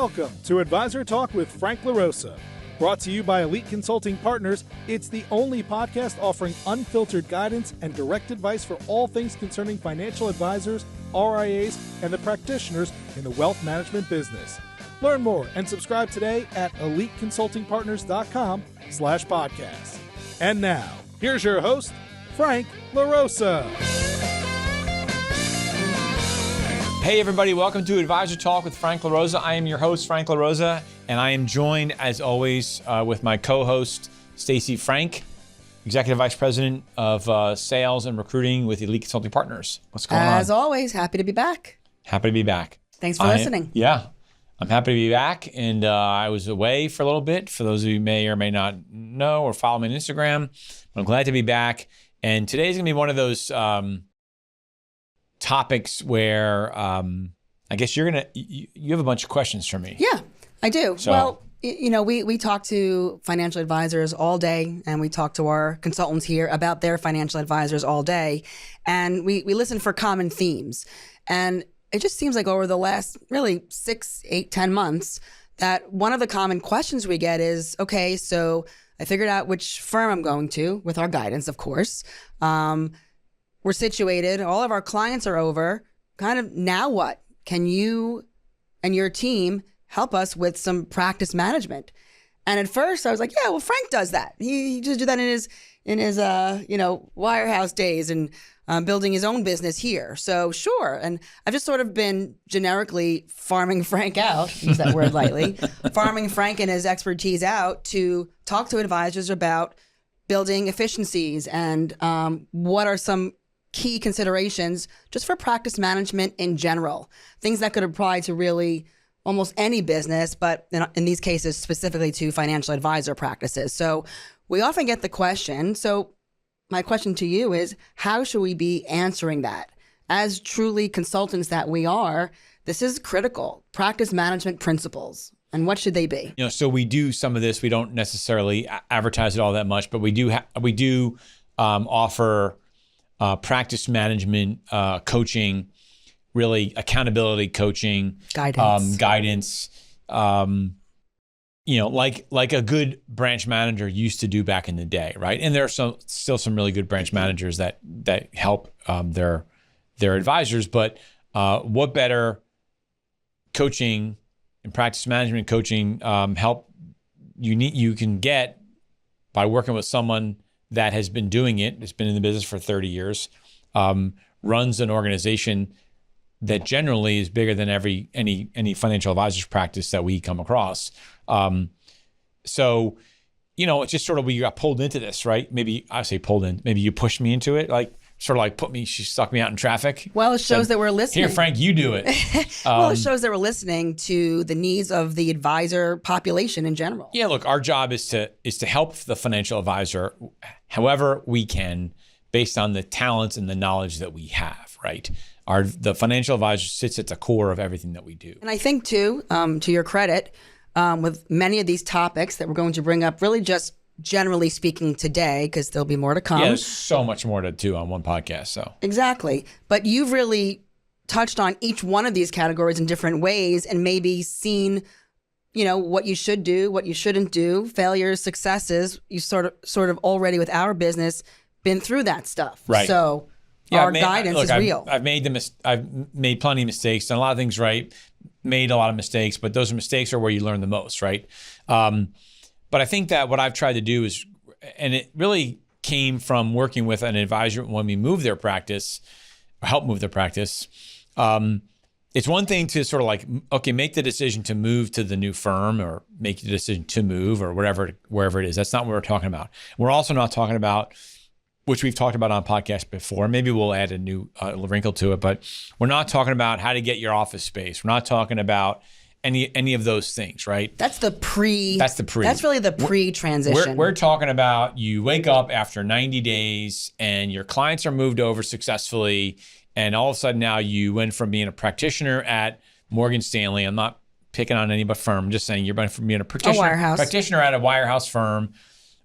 Welcome to Advisor Talk with Frank LaRosa. Brought to you by Elite Consulting Partners, it's the only podcast offering unfiltered guidance and direct advice for all things concerning financial advisors, RIAs, and the practitioners in the wealth management business. Learn more and subscribe today at eliteconsultingpartners.com/podcast. And now, here's your host, Frank LaRosa. Hey everybody, welcome to Advisor Talk with Frank LaRosa. I am your host, Frank LaRosa, and I am joined, as always, with my co-host, Stacey Frank, Executive Vice President of Sales and Recruiting with Elite Consulting Partners. What's going on? As always, happy to be back. Happy to be back. Thanks for listening. Yeah, I'm happy to be back, and I was away for a little bit. For those of you who may or may not know or follow me on Instagram, I'm glad to be back. And today's going to be one of those topics where I guess you have a bunch of questions for me. Yeah, I do. So, well, you know, we talk to financial advisors all day, and we talk to our consultants here about their financial advisors all day, and we listen for common themes. And it just seems like over the last really 6, 8, 10 months that one of the common questions we get is, okay, so I figured out which firm I'm going to with our guidance, of course. We're situated, all of our clients are over, kind of now what? Can you and your team help us with some practice management? And at first I was like, yeah, well, Frank does that. He just did that in his wirehouse days and building his own business here. So sure. And I've just sort of been generically farming Frank out, use that word lightly, farming Frank and his expertise out to talk to advisors about building efficiencies and what are some key considerations just for practice management in general, things that could apply to really almost any business, but in these cases, specifically to financial advisor practices. So we often get the question, so my question to you is, how should we be answering that? As truly consultants that we are, this is critical, practice management principles. And what should they be? You know, so we do some of this. We don't necessarily advertise it all that much, but we do offer practice management coaching, really accountability coaching, guidance. Like a good branch manager used to do back in the day, right? And there are still some really good branch managers that help their advisors. But what better coaching and practice management coaching help you can get by working with someone that has been doing it, has been in the business for 30 years, runs an organization that generally is bigger than any financial advisor's practice that we come across. So, you know, it's just sort of we got pulled into this, right? Maybe I say pulled in, maybe you pushed me into it, like sort of like she stuck me out in traffic. Well, it shows that we're listening. Here, Frank, you do it. Well, it shows that we're listening to the needs of the advisor population in general. Yeah, look, our job is to help the financial advisor however we can based on the talents and the knowledge that we have, right? The financial advisor sits at the core of everything that we do. And I think too, to your credit, with many of these topics that we're going to bring up, really just generally speaking today, because there'll be more to come. Yeah, there's so much more to do on one podcast. So exactly. But you've really touched on each one of these categories in different ways and maybe seen, you know, what you should do, what you shouldn't do, failures, successes. You sort of already with our business been through that stuff. Right. So our guidance is real. I've made plenty of mistakes, done a lot of things right, made a lot of mistakes, but those mistakes are where you learn the most, right? But I think that what I've tried to do is, and it really came from working with an advisor when we moved their practice, or help move their practice. It's one thing to sort of like, okay, make the decision to move to the new firm or make the decision to move or wherever it is. That's not what we're talking about. We're also not talking about, which we've talked about on podcasts before. Maybe we'll add a new wrinkle to it, but we're not talking about how to get your office space. We're not talking about any of those things, right? That's the pre. That's really the pre-transition. We're talking about you wake up after 90 days and your clients are moved over successfully, and all of a sudden now you went from being a practitioner at Morgan Stanley. I'm not picking on any but firm. I'm just saying you're from being a practitioner at a wirehouse firm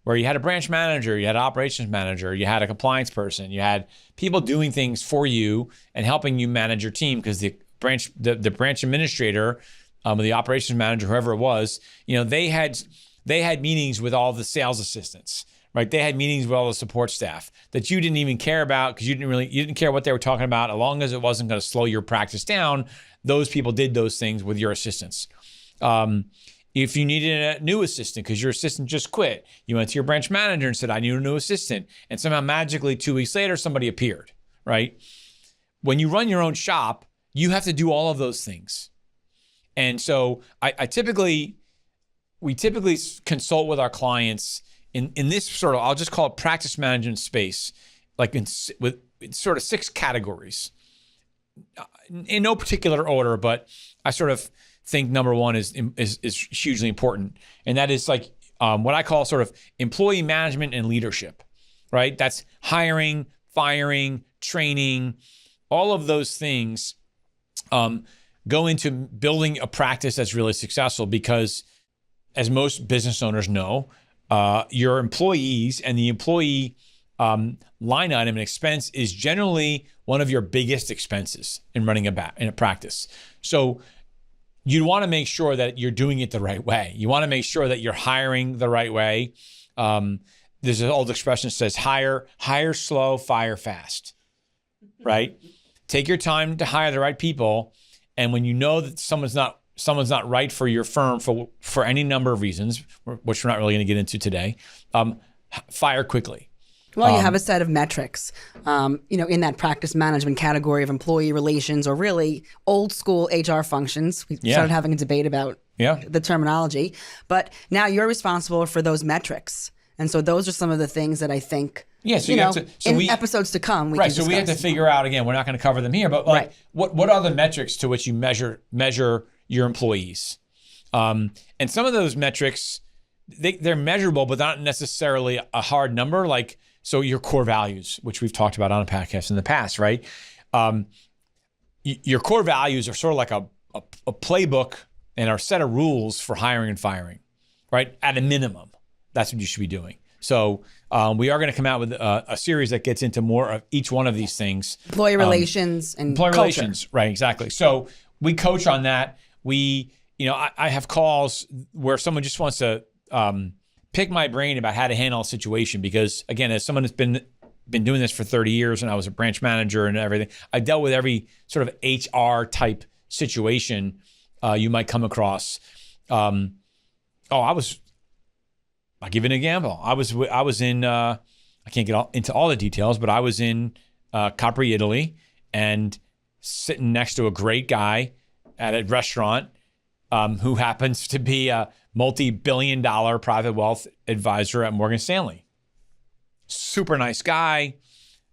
where you had a branch manager, you had an operations manager, you had a compliance person, you had people doing things for you and helping you manage your team because the branch administrator or the operations manager, whoever it was, they had meetings with all the sales assistants, right? They had meetings with all the support staff that you didn't even care about because you didn't care what they were talking about. As long as it wasn't going to slow your practice down, those people did those things with your assistants. If you needed a new assistant because your assistant just quit, you went to your branch manager and said, I need a new assistant. And somehow magically 2 weeks later, somebody appeared, right? When you run your own shop, you have to do all of those things. And so we typically consult with our clients in this sort of, I'll just call it practice management space, like with sort of 6 categories. In no particular order, but I sort of think number one is hugely important. And that is like what I call sort of employee management and leadership, right? That's hiring, firing, training, all of those things go into building a practice that's really successful because, as most business owners know, your employees and the employee line item and expense is generally one of your biggest expenses in running in a practice. So you want to make sure that you're doing it the right way. You want to make sure that you're hiring the right way. There's an old expression that says hire slow, fire fast, right? Take your time to hire the right people. And when you know that someone's not right for your firm for any number of reasons, which we're not really going to get into today, fire quickly. Well, you have a set of metrics, in that practice management category of employee relations or really old school HR functions. We started having a debate about the terminology, but now you're responsible for those metrics. And so those are some of the things that I think, episodes to come, we can discuss. So we have to figure out, again, we're not going to cover them here, but what are the metrics to which you measure your employees? And some of those metrics, they're measurable, but not necessarily a hard number. So your core values, which we've talked about on a podcast in the past, right? Your core values are sort of like a playbook and our set of rules for hiring and firing, right? At a minimum, that's what you should be doing. So we are going to come out with a series that gets into more of each one of these things. Employee relations and employee culture. Relations, right? Exactly. So we coach on that. I have calls where someone just wants to pick my brain about how to handle a situation because, again, as someone who's been doing this for 30 years and I was a branch manager and everything, I dealt with every sort of HR type situation you might come across. I'll give you an example. I was in, I can't get into all the details, but I was in Capri, Italy, and sitting next to a great guy at a restaurant who happens to be a multi-billion-dollar private wealth advisor at Morgan Stanley. Super nice guy.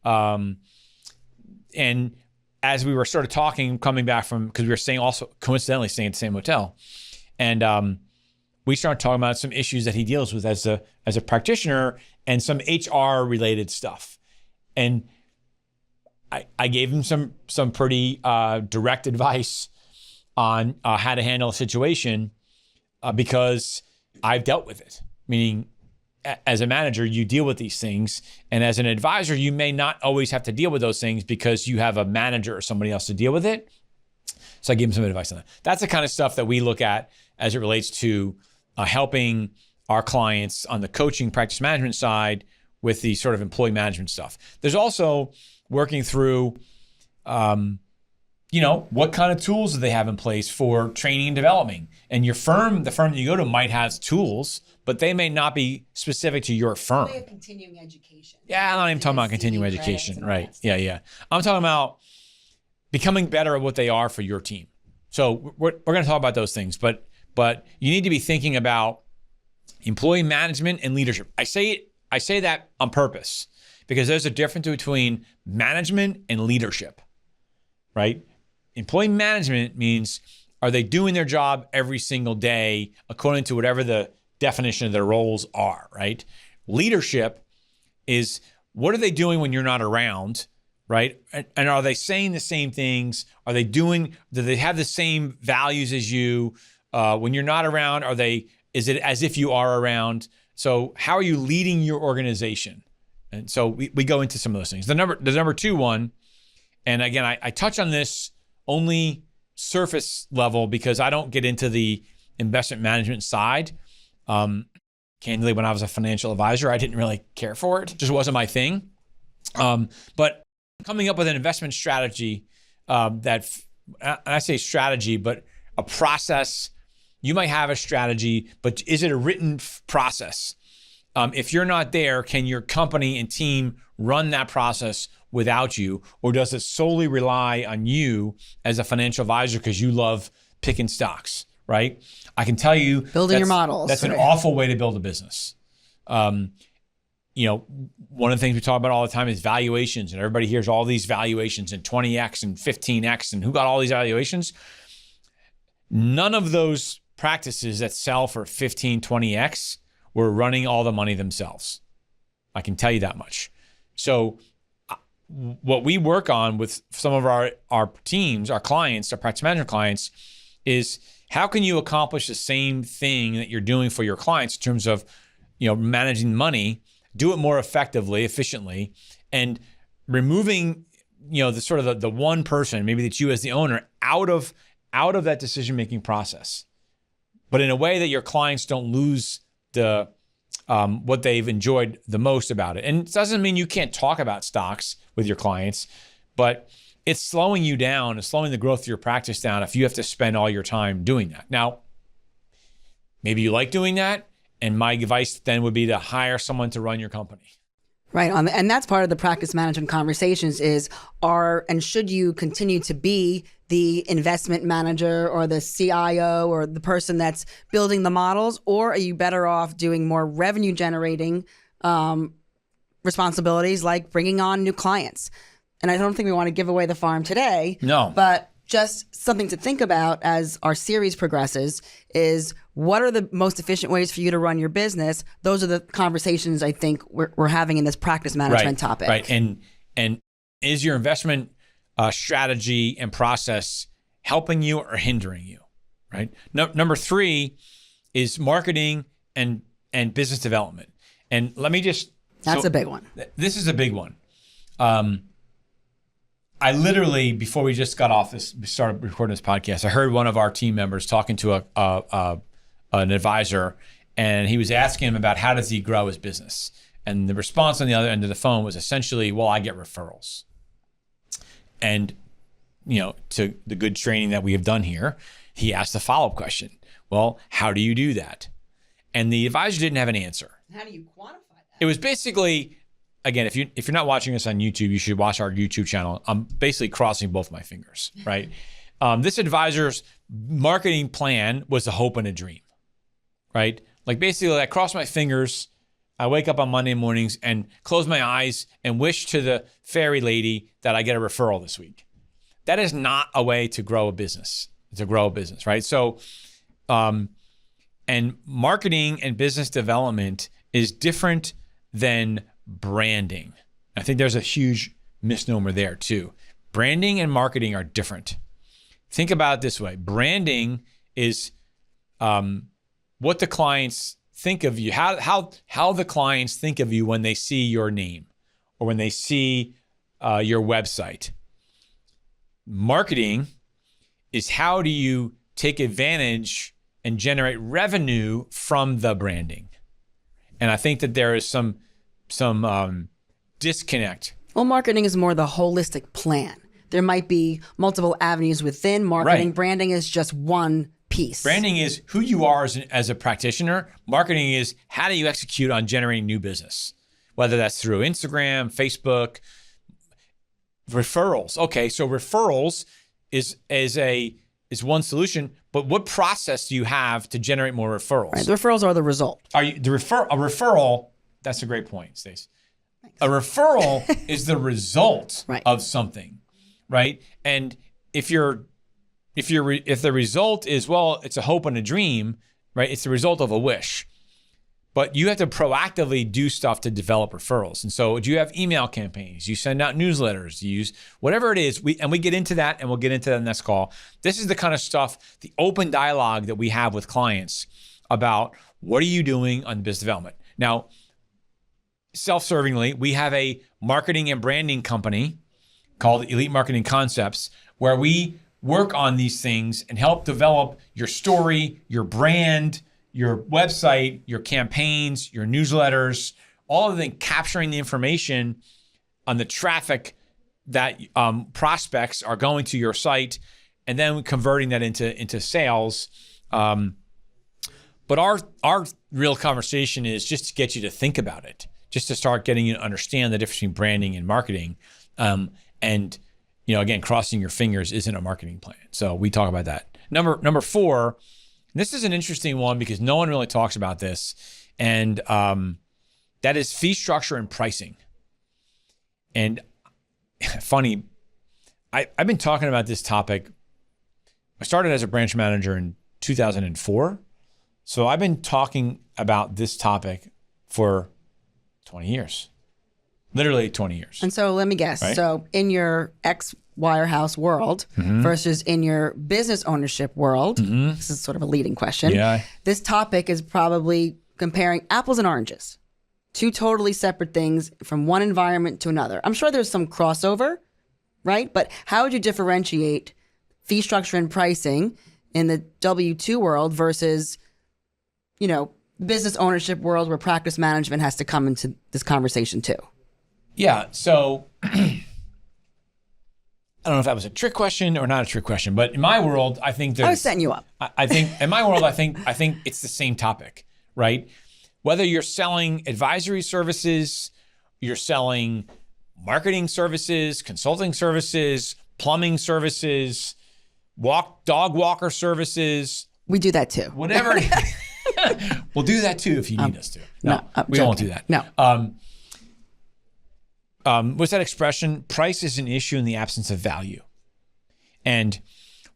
And as we were sort of talking, coming back from, because we were staying also, coincidentally staying at the same hotel, and we started talking about some issues that he deals with as a practitioner and some HR related stuff. And I gave him some pretty direct advice on how to handle a situation because I've dealt with it. Meaning, as a manager, you deal with these things. And as an advisor, you may not always have to deal with those things because you have a manager or somebody else to deal with it. So I gave him some advice on that. That's the kind of stuff that we look at as it relates to helping our clients on the coaching practice management side with the sort of employee management stuff. There's also working through, what kind of tools do they have in place for training and developing? And your firm, the firm that you go to might have tools, but they may not be specific to your firm. They have continuing education. Yeah, I'm not even talking about continuing education, right? Yeah. I'm talking about becoming better at what they are for your team. So we're going to talk about those things, but you need to be thinking about employee management and leadership. I say that on purpose because there's a difference between management and leadership, right? Employee management means, are they doing their job every single day according to whatever the definition of their roles are, right? Leadership is, what are they doing when you're not around, right? And are they saying the same things? Do they have the same values as you? When you're not around, is it as if you are around? So how are you leading your organization? And so we go into some of those things. The number two one, and again, I touch on this only surface level because I don't get into the investment management side. Candidly, when I was a financial advisor, I didn't really care for it. It just wasn't my thing. But coming up with an investment strategy and I say strategy, but a process. You might have a strategy, but is it a written process? If you're not there, can your company and team run that process without you? Or does it solely rely on you as a financial advisor because you love picking stocks, right? I can tell you building your models. That's an awful way to build a business. One of the things we talk about all the time is valuations, and everybody hears all these valuations and 20x and 15x and who got all these valuations. None of those practices that sell for 15, 20x were running all the money themselves. I can tell you that much. So what we work on with some of our teams, our clients, our practice management clients, is how can you accomplish the same thing that you're doing for your clients in terms of, managing money, do it more effectively, efficiently, and removing, the sort of the one person, maybe that's you as the owner, out of that decision-making process, but in a way that your clients don't lose the what they've enjoyed the most about it. And it doesn't mean you can't talk about stocks with your clients, but it's slowing you down, it's slowing the growth of your practice down if you have to spend all your time doing that. Now, maybe you like doing that, and my advice then would be to hire someone to run your company. Right. And that's part of the practice management conversations is should you continue to be the investment manager or the CIO or the person that's building the models, or are you better off doing more revenue generating responsibilities like bringing on new clients? And I don't think we want to give away the farm today. No. But just something to think about as our series progresses is what are the most efficient ways for you to run your business? Those are the conversations I think we're having in this practice management topic. Right. And is your investment strategy and process helping you or hindering you? Right. Number 3 is marketing and business development. And let me just That's a big one. This is a big one. I literally, before we just got off this, we started recording this podcast, I heard one of our team members talking to an advisor, and he was asking him about how does he grow his business. And the response on the other end of the phone was essentially, well, I get referrals. And, to the good training that we have done here, he asked a follow-up question. Well, how do you do that? And the advisor didn't have an answer. How do you quantify that? It was basically, again, if you're not watching us on YouTube, you should watch our YouTube channel. I'm basically crossing both my fingers, right? This advisor's marketing plan was a hope and a dream, right? Like basically I cross my fingers, I wake up on Monday mornings and close my eyes and wish to the fairy lady that I get a referral this week. That is not a way to grow a business, right? So, and marketing and business development is different than branding. I think there's a huge misnomer there too. Branding and marketing are different. Think about it this way. Branding is what the clients think of you, how the clients think of you when they see your name or when they see your website. Marketing is how do you take advantage and generate revenue from the branding. And I think that there is some disconnect. Well, marketing is more the holistic plan. There might be multiple avenues within marketing. Right. Branding is just one piece. Branding is who you are as a practitioner. Marketing is how do you execute on generating new business, whether that's through Instagram, Facebook, referrals. Okay, so referrals is one solution, but what process do you have to generate more referrals? Right, the referrals are the result. A referral? That's a great point, Stacey. A referral is the result of something, right? And if the result is, well, it's a hope and a dream, right? It's the result of a wish. But you have to proactively do stuff to develop referrals. And so do you have email campaigns? You send out newsletters, you use whatever it is. We get into that, and we'll get into that in the next call. This is the kind of stuff, the open dialogue that we have with clients about what are you doing on business development. Now, self-servingly, we have a marketing and branding company called Elite Marketing Concepts, where we work on these things and help develop your story, your brand, your website, your campaigns, your newsletters, all of them, capturing the information on the traffic that prospects are going to your site, and then converting that into sales. But our real conversation is just to get you to think about it, just to start getting you to understand the difference between branding and marketing. And again, crossing your fingers isn't a marketing plan. So we talk about that. Number 4, this is an interesting one because no one really talks about this, and that is fee structure and pricing. And funny, I've been talking about this topic. I started as a branch manager in 2004. So I've been talking about this topic for 20 years, literally 20 years. And so let me guess. Right? So in your ex-wirehouse world versus in your business ownership world, this is sort of a leading question. Yeah. This topic is probably comparing apples and oranges, 2 totally separate things from one environment to another. I'm sure there's some crossover, right? But how would you differentiate fee structure and pricing in the W-2 world versus business ownership world where practice management has to come into this conversation too? Yeah. So I don't know if that was a trick question or not a trick question, but in my world, I think I was setting you up. I think in my world, I think it's the same topic, right? Whether you're selling advisory services, you're selling marketing services, consulting services, plumbing services, dog walker services. We do that too. Whatever. We'll do that too if you need us to. No, we joking. won't do that. No. What's that expression? Price is an issue in the absence of value. And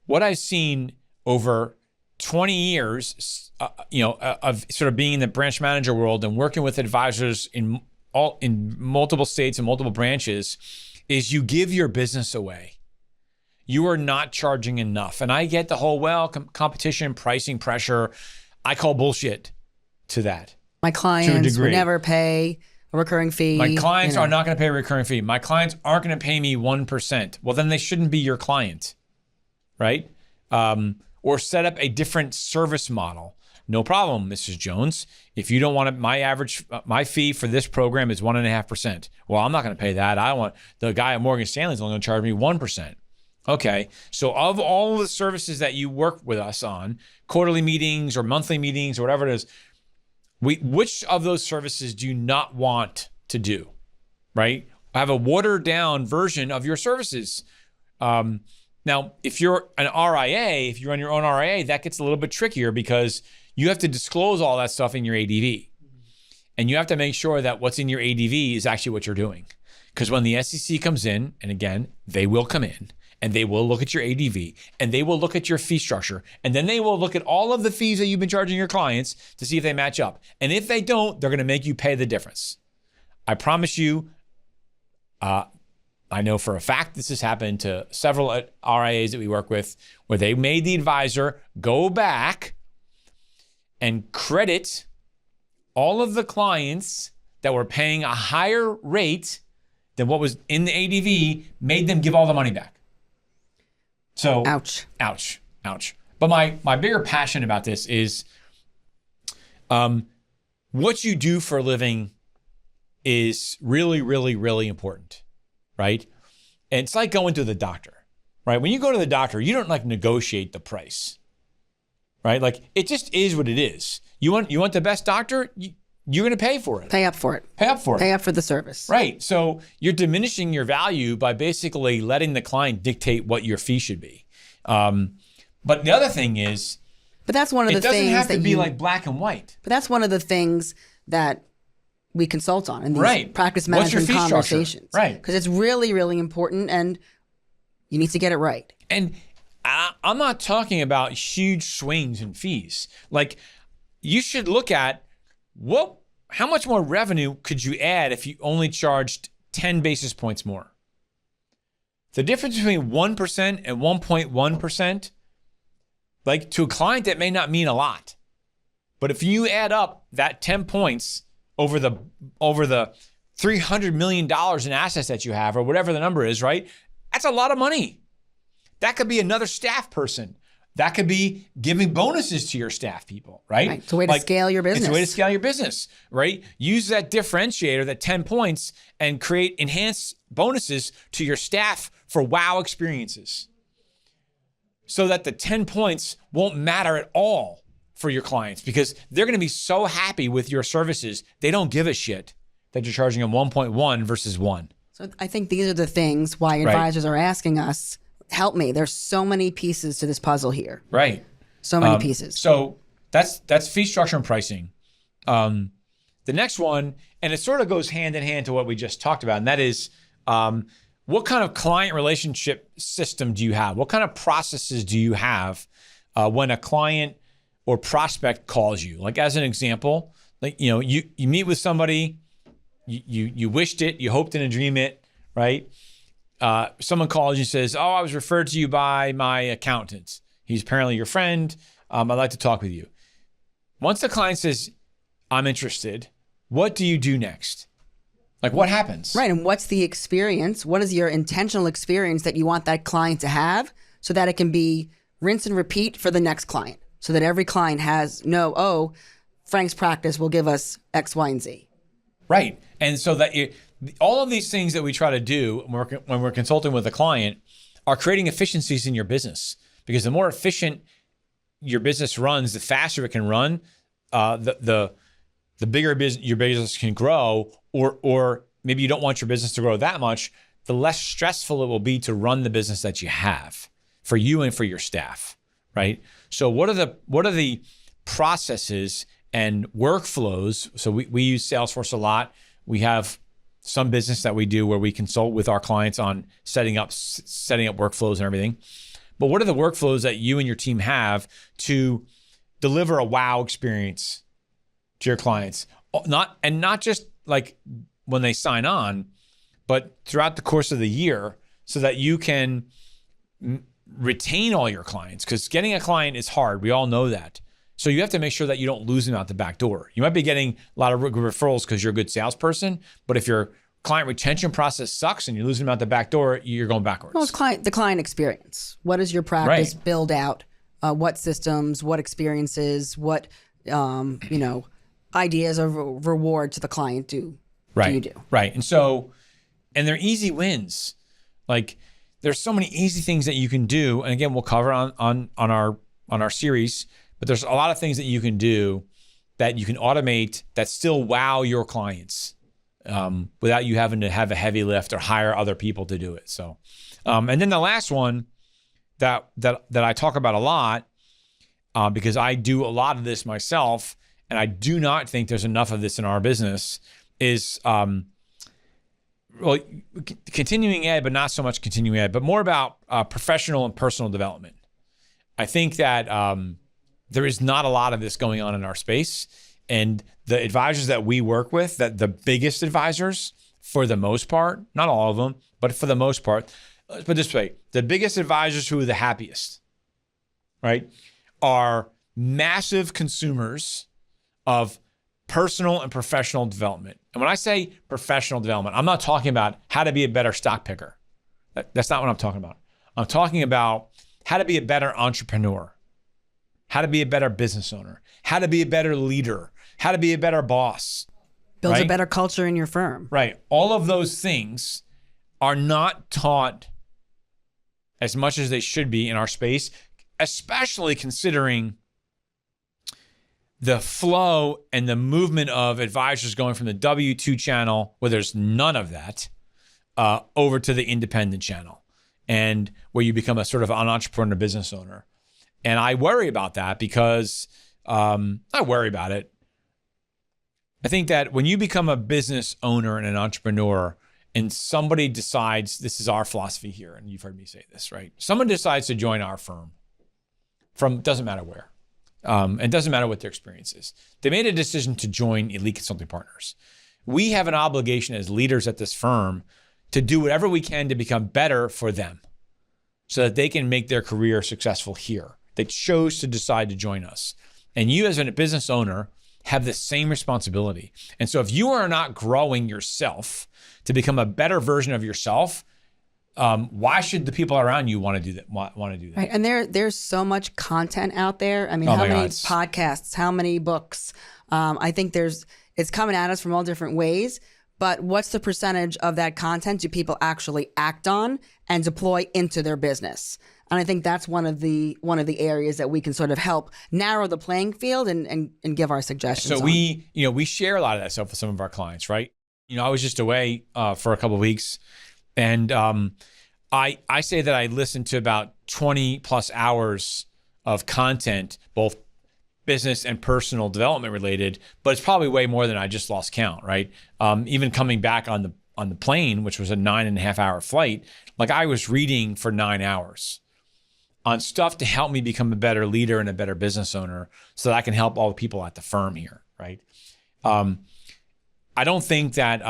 what I've seen over 20 years, of sort of being in the branch manager world and working with advisors in multiple states and multiple branches, is you give your business away. You are not charging enough. And I get the whole, competition, pricing pressure. I call bullshit to that. My clients would never pay a recurring fee. My clients are not going to pay a recurring fee. My clients aren't going to pay me 1%. Well, then they shouldn't be your client, right? Or set up a different service model. No problem, Mrs. Jones. If you don't want it, my fee for this program is 1.5%. Well, I'm not going to pay that. The guy at Morgan Stanley is only going to charge me 1%. Okay, so of all the services that you work with us on, quarterly meetings or monthly meetings or whatever it is, which of those services do you not want to do, right? Have a watered down version of your services. Now, if you're an RIA, if you run your own RIA, that gets a little bit trickier because you have to disclose all that stuff in your ADV. And you have to make sure that what's in your ADV is actually what you're doing. Because when the SEC comes in, and again, they will come in, and they will look at your ADV, and they will look at your fee structure, and then they will look at all of the fees that you've been charging your clients to see if they match up. And if they don't, they're going to make you pay the difference. I promise you, I know for a fact this has happened to several RIAs that we work with, where they made the advisor go back and credit all of the clients that were paying a higher rate than what was in the ADV, made them give all the money back. So, ouch. But my bigger passion about this is what you do for a living is really, really, really important, right? And it's like going to the doctor, right? When you go to the doctor, you don't negotiate the price, right? It just is what it is. You want the best doctor, you're going to pay for it. Pay up for it. Pay up for the service. Right. So you're diminishing your value by basically letting the client dictate what your fee should be. But the other thing is, but that's one of the things it doesn't have to be like black and white. But that's one of the things that we consult on in these practice management conversations. Right. Because it's really, really important and you need to get it right. And I'm not talking about huge swings in fees. You should look at how much more revenue could you add if you only charged 10 basis points more? The difference between 1% and 1.1%, to a client, that may not mean a lot. But if you add up that 10 points over the $300 million in assets that you have, or whatever the number is, right? That's a lot of money. That could be another staff person. That could be giving bonuses to your staff people, right? It's a way to scale your business. It's a way to scale your business, right? Use that differentiator, that 10 points, and create enhanced bonuses to your staff for wow experiences, so that the 10 points won't matter at all for your clients, because they're going to be so happy with your services, they don't give a shit that you're charging them 1.1 versus 1. So I think these are the things why advisors are asking us, help me. There's so many pieces to this puzzle here. Right. So many pieces. So that's fee structure and pricing. The next one, and it sort of goes hand in hand to what we just talked about, and that is what kind of client relationship system do you have? What kind of processes do you have when a client or prospect calls you? Like, as an example, like, you meet with somebody, you wished it, you hoped in a dream it, right? Someone calls you and says, oh, I was referred to you by my accountant. He's apparently your friend. I'd like to talk with you. Once the client says, I'm interested, what do you do next? Like, what happens? Right. And what's the experience? What is your intentional experience that you want that client to have, so that it can be rinse and repeat for the next client, so that every client has Frank's practice will give us X, Y, and Z. Right. And so that all of these things that we try to do when we're consulting with a client are creating efficiencies in your business, because the more efficient your business runs, the faster it can run, the bigger your business can grow, or maybe you don't want your business to grow that much, the less stressful it will be to run the business that you have for you and for your staff, right? So what are the processes and workflows? So we use Salesforce a lot. We have some business that we do where we consult with our clients on setting up workflows and everything. But what are the workflows that you and your team have to deliver a wow experience to your clients? Not just like when they sign on, but throughout the course of the year, so that you can retain all your clients, because getting a client is hard. We all know that. So you have to make sure that you don't lose them out the back door. You might be getting a lot of referrals because you're a good salesperson, but if your client retention process sucks and you're losing them out the back door, you're going backwards. Well, it's the client experience. What does your practice build out? What systems, what experiences, what ideas of reward to the client do you do? Right. And they're easy wins. Like, there's so many easy things that you can do. And again, we'll cover on our series, but there's a lot of things that you can do that you can automate that still wow your clients without you having to have a heavy lift or hire other people to do it. So, and then the last one that I talk about a lot, because I do a lot of this myself, and I do not think there's enough of this in our business, is continuing ed, but not so much continuing ed, but more about professional and personal development. I think that there is not a lot of this going on in our space. And the advisors that we work with, that the biggest advisors, for the most part, not all of them, but for the most part, let's put it this way, the biggest advisors who are the happiest, right, are massive consumers of personal and professional development. And when I say professional development, I'm not talking about how to be a better stock picker. That's not what I'm talking about. I'm talking about how to be a better entrepreneur, how to be a better business owner, how to be a better leader, how to be a better boss. Builds a better culture in your firm. Right. All of those things are not taught as much as they should be in our space, especially considering the flow and the movement of advisors going from the W-2 channel, where there's none of that, over to the independent channel, and where you become a sort of an entrepreneur business owner. And I worry about that because I worry about it. I think that when you become a business owner and an entrepreneur, and somebody decides, this is our philosophy here, and you've heard me say this, right? Someone decides to join our firm from, doesn't matter where, and doesn't matter what their experience is. They made a decision to join Elite Consulting Partners. We have an obligation as leaders at this firm to do whatever we can to become better for them so that they can make their career successful here. They chose to decide to join us. And you as a business owner have the same responsibility. And so if you are not growing yourself to become a better version of yourself, why should the people around you want to do that? Right. And there's so much content out there. I mean, Oh how my many God. podcasts, how many books? I think it's coming at us from all different ways. But what's the percentage of that content do people actually act on and deploy into their business? And I think that's one of the areas that we can sort of help narrow the playing field and give our suggestions. So we share a lot of that stuff with some of our clients, right? I was just away for a couple of weeks, and I say that I listen to about 20 plus hours of content, both business and personal development related, but it's probably way more than I just lost count, right? Even coming back on the plane, which was a 9.5 hour flight, like I was reading for 9 hours on stuff to help me become a better leader and a better business owner so that I can help all the people at the firm here, right? I don't think that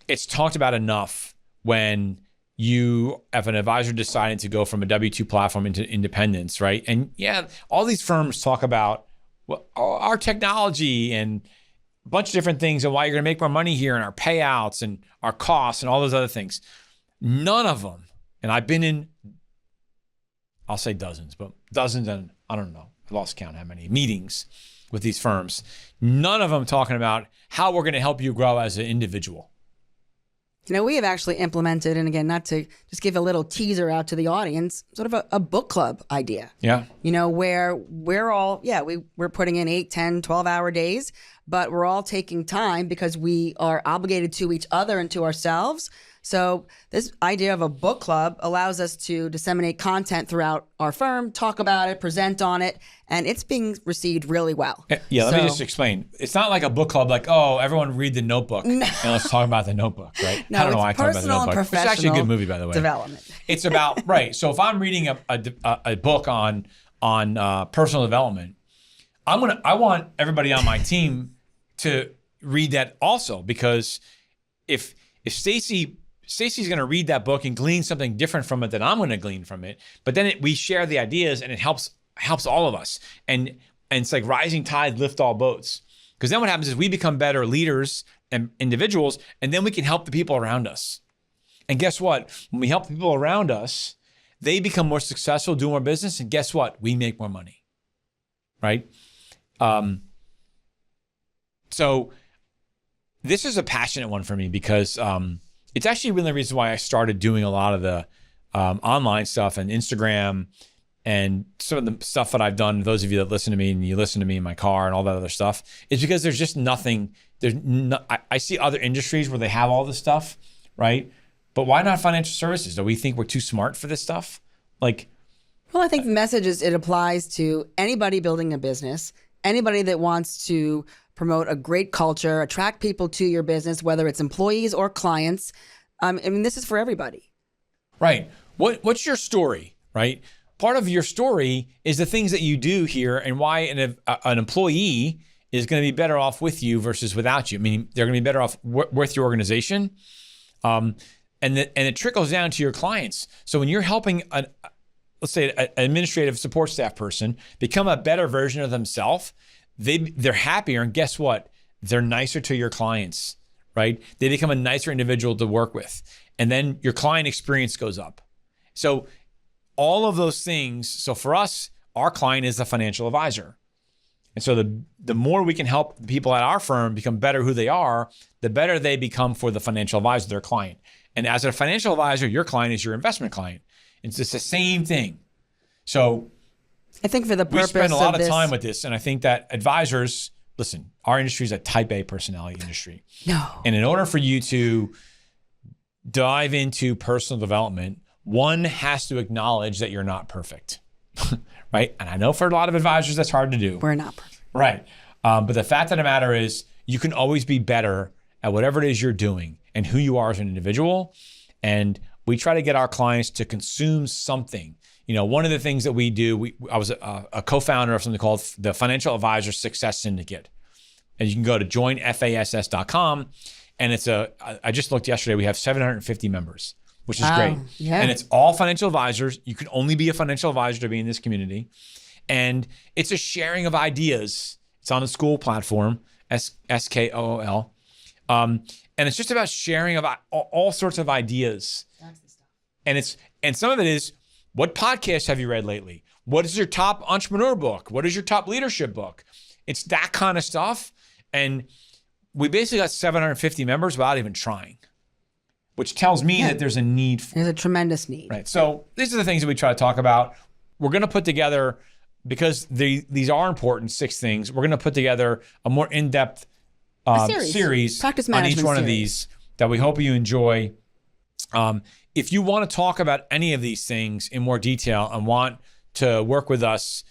it's talked about enough when you, if an advisor decided to go from a W-2 platform into independence, right? And yeah, all these firms talk about our technology and a bunch of different things and why you're gonna make more money here and our payouts and our costs and all those other things. None of them, and I've been in, I'll say dozens, but dozens and I don't know, I lost count how many meetings with these firms. None of them talking about how we're gonna help you grow as an individual. We have actually implemented, and again, not to just give a little teaser out to the audience, sort of a book club idea. Yeah. Where we're all, we're putting in 8, 10, 12-hour days, but we're all taking time because we are obligated to each other and to ourselves. So this idea of a book club allows us to disseminate content throughout our firm, talk about it, present on it, and it's being received really well. Yeah, let me just explain. It's not like a book club like, oh, everyone read The Notebook and let's talk about The Notebook, right? No, I don't know why I talk about The Notebook. It's actually a good movie, by the way. Development. It's about, right. So if I'm reading a book on personal development, I want everybody on my team to read that also, because if Stacey's going to read that book and glean something different from it than I'm going to glean from it. But then we share the ideas and it helps all of us. And it's like rising tide lift all boats. Because then what happens is we become better leaders and individuals, and then we can help the people around us. And guess what? When we help the people around us, they become more successful, do more business, and guess what? We make more money, right? So this is a passionate one for me because it's actually really the reason why I started doing a lot of the online stuff and Instagram and some of the stuff that I've done. Those of you that listen to me and you listen to me in my car and all that other stuff, is because there's just nothing. I see other industries where they have all this stuff, right? But why not financial services? Do we think we're too smart for this stuff? Well, I think the message is it applies to anybody building a business, anybody that wants to promote a great culture, attract people to your business, whether it's employees or clients. I mean, this is for everybody. Right. What's your story, right? Part of your story is the things that you do here and why an employee is going to be better off with you versus without you. I mean, they're going to be better off with your organization. And it trickles down to your clients. So when you're helping let's say an administrative support staff person become a better version of themselves, they're happier, and guess what? They're nicer to your clients, right? They become a nicer individual to work with, and then your client experience goes up. So all of those things. So for us, our client is a financial advisor, and so the more we can help the people at our firm become better who they are, the better they become for the financial advisor, their client. And as a financial advisor, your client is your investment client. It's just the same thing. So I think for the purpose we spend a lot of time with this, and I think that advisors, listen, our industry is a type A personality industry. No. And in order for you to dive into personal development, one has to acknowledge that you're not perfect, right? And I know for a lot of advisors, that's hard to do. We're not perfect. Right. But the fact of the matter is you can always be better at whatever it is you're doing and who you are as an individual. And we try to get our clients to consume something. One of the things that we do, I was a co-founder of something called the Financial Advisor Success Syndicate. And you can go to joinfass.com. And I just looked yesterday, we have 750 members, which is great. Yeah. And it's all financial advisors. You can only be a financial advisor to be in this community. And it's a sharing of ideas. It's on a school platform, SKOOL. And And it's just about sharing about all sorts of ideas. That's the stuff. And some of it is, what podcasts have you read lately? What is your top entrepreneur book? What is your top leadership book? It's that kind of stuff. And we basically got 750 members without even trying, which tells me that there's a need. There's a tremendous need. Right. So these are the things that we try to talk about. We're going to put together, because these are important, 6 things. We're going to put together a more in-depth series Practice on management each one series. of these that we hope you enjoy. If you want to talk about any of these things in more detail and want to work with us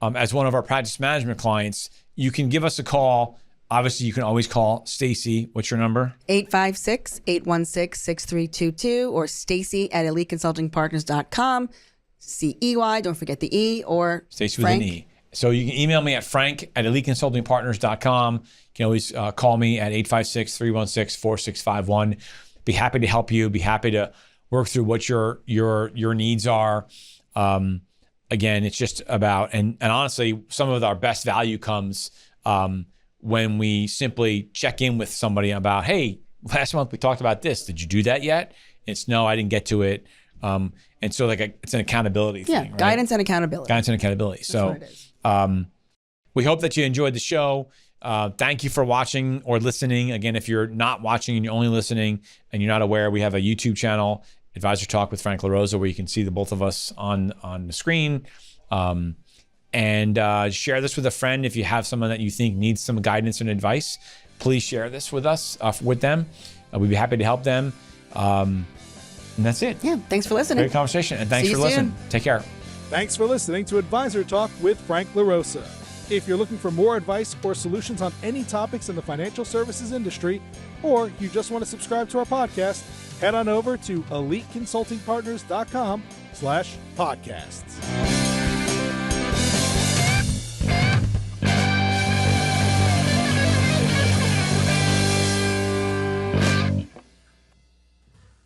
as one of our practice management clients, you can give us a call. Obviously, you can always call Stacey. What's your number? 856-816-6322 or Stacey at eliteconsultingpartners.com. CEY, don't forget the E, or Stacey with an E. So you can email me at frank at eliteconsultingpartners.com. You can always call me at 856-316-4651. Be happy to help you. Be happy to work through what your needs are. Again, it's just about, and honestly, some of our best value comes when we simply check in with somebody about, hey, last month we talked about this. Did you do that yet? It's no, I didn't get to it. And so it's an accountability thing, right? Guidance and accountability. Guidance and accountability. That's so what it is. We hope that you enjoyed the show. Thank you for watching or listening. Again, if you're not watching and you're only listening and you're not aware, we have a YouTube channel, Advisor Talk with Frank LaRosa, where you can see the both of us on the screen. And share this with a friend. If you have someone that you think needs some guidance and advice, please share this with us, with them. We'd be happy to help them. And that's it. Yeah, thanks for listening. Great conversation. And thanks See for you listening. soon. Take care. Thanks for listening to Advisor Talk with Frank LaRosa. If you're looking for more advice or solutions on any topics in the financial services industry, or you just want to subscribe to our podcast, head on over to eliteconsultingpartners.com/podcasts.